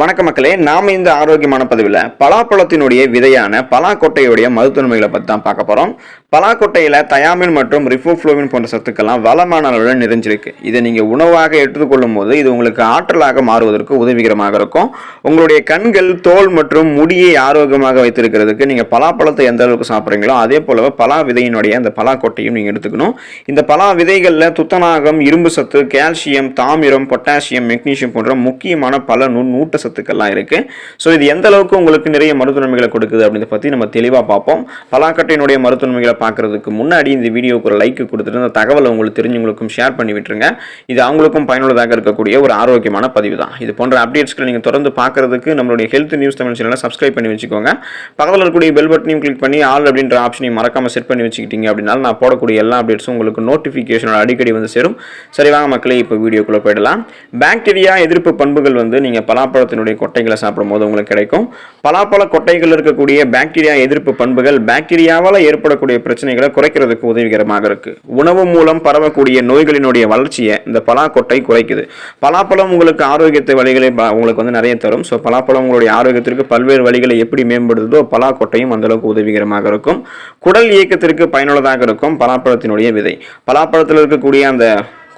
வணக்க மக்களே, நாம இந்த ஆரோக்கியமான பதிவில் பலாப்பழத்தினுடைய விதையான பலாக்கொட்டையுடைய மருத்துவமைகளை பற்றி தான் பார்க்க போகிறோம். பலாக்கொட்டையில் தயாமின் மற்றும் ரிஃபோஃப்ளோவின் போன்ற சத்துக்கள்லாம் வளமான அளவில் நிறைஞ்சிருக்கு. இதை நீங்கள் உணவாக எடுத்துக்கொள்ளும் போது இது உங்களுக்கு ஆற்றலாக மாறுவதற்கு உதவிகரமாக இருக்கும். உங்களுடைய கண்கள், தோல் மற்றும் முடியை ஆரோக்கியமாக வைத்திருக்கிறதுக்கு நீங்கள் பலாப்பழத்தை எந்த அளவுக்கு சாப்பிட்றீங்களோ அதே போல பலா விதையினுடைய அந்த பலாக்கொட்டையும் நீங்கள் எடுத்துக்கணும். இந்த பலா விதைகளில் துத்தநாகம், இரும்பு சத்து, கால்சியம், தாமிரம், பொட்டாசியம், மெக்னீசியம் போன்ற முக்கியமான பல நுண்ணூட்ட சத்துக்கள்லாம் இருக்கு. ஸோ இது எந்த அளவுக்கு உங்களுக்கு நிறைய மருத்துவ நன்மைகளை கொடுக்குது அப்படின்றத பற்றி நம்ம தெளிவாக பார்ப்போம். பலாக்கொட்டையினுடைய மருத்துவ நன்மைகளை பார்க்கறதுக்கு முன்னாடி இந்த வீடியோக்கு ஒரு லைக் கொடுத்துட்டு அந்த தகவலை உங்களுக்கு தெரிஞ்சவங்களுக்கும் ஷேர் பண்ணி விட்டுருங்க. இது அவங்களுக்கும் பயனுள்ளதாக இருக்கக்கூடிய ஒரு ஆரோக்கியமான பதிவு தான். இது போன்ற அப்டேட்ஸ்களை நீங்கள் தொடர்ந்து பார்க்கறதுக்கு நம்மளுடைய ஹெல்த் நியூஸ் தமிழ் சேனலை சப்ஸ்கிரைப் பண்ணி வச்சுக்கோங்க. பக்கத்தில் இருக்கக்கூடிய பெல் பட்டனையும் கிளிக் பண்ணி ஆல் அப்படின்ற ஆப்ஷனையும் மறக்காம செட் பண்ணி வச்சுக்கிட்டீங்க அப்படின்னா நான் போடக்கூடிய எல்லா அப்டேட்ஸும் உங்களுக்கு நோட்டிஃபிகேஷனோட அடிக்கடி வந்து சேரும். சரி வாங்க மக்களே, இப்போ வீடியோக்குள்ளே போயிடலாம். பாக்டீரியா எதிர்ப்பு பண்புகள் வந்து நீங்கள் பலாப்பழத்தினுடைய கொட்டைகளை சாப்பிடும்போது உங்களுக்கு கிடைக்கும். பலாப்பழ கொட்டைகள் இருக்கக்கூடிய பாக்டீரியா எதிர்ப்பு பண்புகள் பாக்டீரியாவால் ஏற்படக்கூடிய பிரச்சனைகளை குறைக்கிறதுக்கு உதவிகரமாக இருக்கு. உணவு மூலம் பரவக்கூடிய நோய்களினுடைய வளர்ச்சியை இந்த பலாக்கொட்டை குறைக்குது. பலாப்பழம் உங்களுக்கு ஆரோக்கியத்தை வழிகளை உங்களுக்கு வந்து நிறைய தரும். ஸோ பலாப்பழம் உங்களுடைய ஆரோக்கியத்திற்கு பல்வேறு வழிகளை எப்படி மேம்படுத்துதோ பலாக்கொட்டையும் அந்த அளவுக்கு உதவிகரமாக இருக்கும். குடல் இயக்கத்திற்கு பயனுள்ளதாக இருக்கும் பலாப்பழத்தினுடைய விதை. பலாப்பழத்தில் இருக்கக்கூடிய அந்த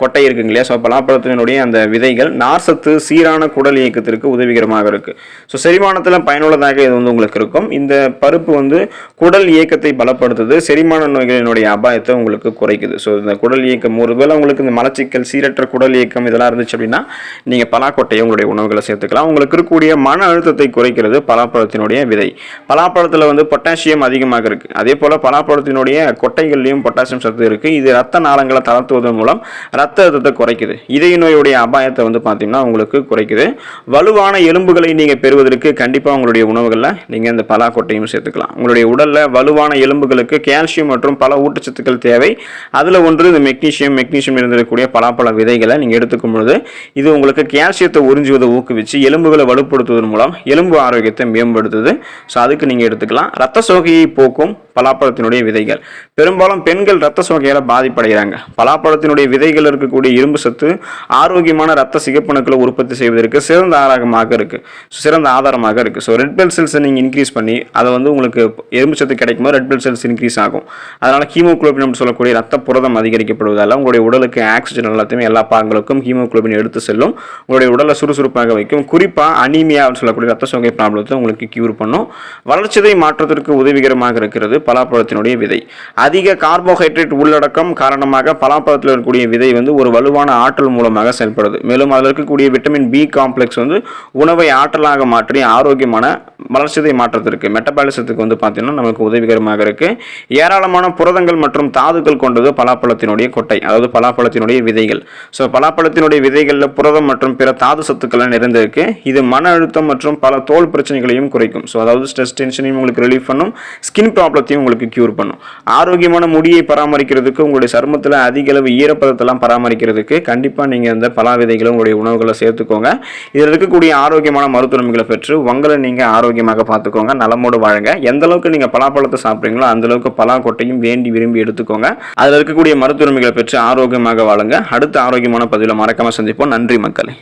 கொட்டை இருக்குங்க இல்லையா, ஸோ பலாப்பழத்தினுடைய அந்த விதைகள் நார்சத்து, சீரான குடல் இயக்கத்திற்கு உதவிகரமாக இருக்குது. ஸோ செரிமானத்தில் பயனுள்ளதாக இது வந்து உங்களுக்கு இருக்கும். இந்த பருப்பு வந்து குடல் இயக்கத்தை பலப்படுத்துது, செரிமான நோய்களினுடைய அபாயத்தை உங்களுக்கு குறைக்குது. ஸோ இந்த குடல் இயக்கம் ஒருவேளை உங்களுக்கு இந்த மலச்சிக்கல், சீரற்ற குடல் இயக்கம் இதெல்லாம் இருந்துச்சு அப்படின்னா நீங்கள் பலாக்கொட்டையை உங்களுடைய உணவுகளை சேர்த்துக்கலாம். உங்களுக்கு இருக்கக்கூடிய மன அழுத்தத்தை குறைக்கிறது பலாப்பழத்தினுடைய விதை. பலாப்பழத்தில் வந்து பொட்டாசியம் அதிகமாக இருக்குது. அதே போல் பலாப்பழத்தினுடைய கொட்டைகள்லையும் பொட்டாசியம் சத்து இருக்குது. இது ரத்த நாளங்களை தளர்த்துவதன் மூலம் ரத்த அழுத்தத்தை குறைக்குது. இதய நோயுடைய அபாயத்தை வந்து பார்த்தீங்கன்னா உங்களுக்கு குறைக்குது. வலுவான எலும்புகளை நீங்கள் பெறுவதற்கு கண்டிப்பாக உங்களுடைய உணவுகளில் நீங்கள் இந்த பலாக்கொட்டையும் சேர்த்துக்கலாம். உங்களுடைய உடலில் வலுவான எலும்புகளுக்கு கால்சியம் மற்றும் பல ஊட்டச்சத்துக்கள் தேவை. அதில் ஒன்று இந்த மெக்னீசியம் இருந்திருக்கக்கூடிய பலாப்பழ விதைகளை நீங்கள் எடுத்துக்கும் பொழுது இது உங்களுக்கு கால்சியத்தை உறிஞ்சுவதை ஊக்குவிச்சு எலும்புகளை வலுப்படுத்துவதன் மூலம் எலும்பு ஆரோக்கியத்தை மேம்படுத்துது. ஸோ அதுக்கு நீங்கள் எடுத்துக்கலாம். ரத்த சோகையை போக்கும் பலாப்பழத்தினுடைய விதைகள். பெரும்பாலும் பெண்கள் ரத்த சோகையால் பாதிப்படைகிறாங்க. பலாப்பழத்தினுடைய விதைகள் இருக்கக்கூடிய இரும்பு சத்து ஆரோக்கியமான ரத்த சிகப்பணுக்களை உற்பத்தி செய்வதற்கு சிறந்த ஆதாரமாக இருக்கு. ஸோ ரெட் பிளட் செல்ஸை நீங்கள் இன்க்ரீஸ் பண்ணி அதை வந்து உங்களுக்கு இரும்பு சத்து கிடைக்கும் போது ரெட் பிளட் செல்ஸ் இன்க்ரீஸ் ஆகும். அதனால ஹீமோகுளோபின் சொல்லக்கூடிய ரத்த புரதம் அதிகரிக்கப்படுவதால் உங்களுடைய உடலுக்கு ஆக்சிஜன் எல்லாத்தையுமே எல்லா பாகங்களுக்கும் ஹீமோகுளோபின் எடுத்து செல்லும். உங்களுடைய உடலை சுறுசுறுப்பாக வைக்கும். குறிப்பாக அனீமியா சொல்லக்கூடிய ரத்த சோகை ப்ராப்ளத்தை உங்களுக்கு கியூர் பண்ணும். வளர்ச்சிதை மாற்றத்திற்கு உதவிகரமாக இருக்கிறது பலாப்பழத்தினுடைய விதை. அதிக கார்போஹைட்ரேட் உள்ளடக்கம் காரணமாக பலாப்பழத்தில் இருக்கக்கூடிய விதை வந்து ஒரு வலுவான ஆற்றல் மூலமாக செயல்படுது. மேலும் அதில் இருக்கக்கூடிய விட்டமின் பி காம்ப்ளெக்ஸ் வந்து உணவை ஆற்றலாக மாற்றி ஆரோக்கியமான வளர்ச்சிதை மாற்றத்திற்கு மெட்டபாலிசத்துக்கு வந்து பார்த்தீங்கன்னா நமக்கு உதவிகரமாக இருக்கு. ஏராளமான புரதங்கள் மற்றும் தாதுக்கள் கொண்டது பலாப்பழத்தினுடைய கொட்டை, அதாவது பலாப்பழத்தினுடைய விதைகள். ஸோ பலாப்பழத்தினுடைய விதைகளில் புரதம் மற்றும் பிற தாது சத்துக்கள் நிறைந்திருக்கு. இது மன அழுத்தம் மற்றும் பல தோல் பிரச்சனைகளையும் குறைக்கும். ஸோ அதாவது ஸ்ட்ரெஸ், டென்ஷனையும் உங்களுக்கு ரிலீஃப் பண்ணும். ஸ்கின் ப்ராப்ளத்தையும் உங்களுக்கு கியூர் பண்ணும். ஆரோக்கியமான முடியை பராமரிக்கிறதுக்கு, உங்களுடைய சருமத்தில் அதிக அளவு ஈரப்பதத்தெல்லாம் பராமரிக்கிறதுக்கு கண்டிப்பாக நீங்கள் இந்த பலா விதைகளை உங்களுடைய உணவுகளை சேர்த்துக்கோங்க. இதில் இருக்கக்கூடிய ஆரோக்கியமான மருத்துவ நன்மைகளை பெற்று உங்களை நீங்கள் ஆரோக்கியமாக பார்த்துக்கோங்க, நலமோடு வாழுங்க. எந்த அளவுக்கு நீங்கள் பலாப்பழத்தை சாப்பிட்றீங்களோ அந்த அளவுக்கு பலாக்கொட்டையும் வேண்டி விரும்பி எடுத்துக்கோங்க. அதில் இருக்கக்கூடிய மருத்துவ நன்மைகளை பெற்று ஆரோக்கியமாக வாழுங்க. அடுத்த ஆரோக்கியமான பதிவில் மறக்காம சந்திப்போம். நன்றி மக்களே.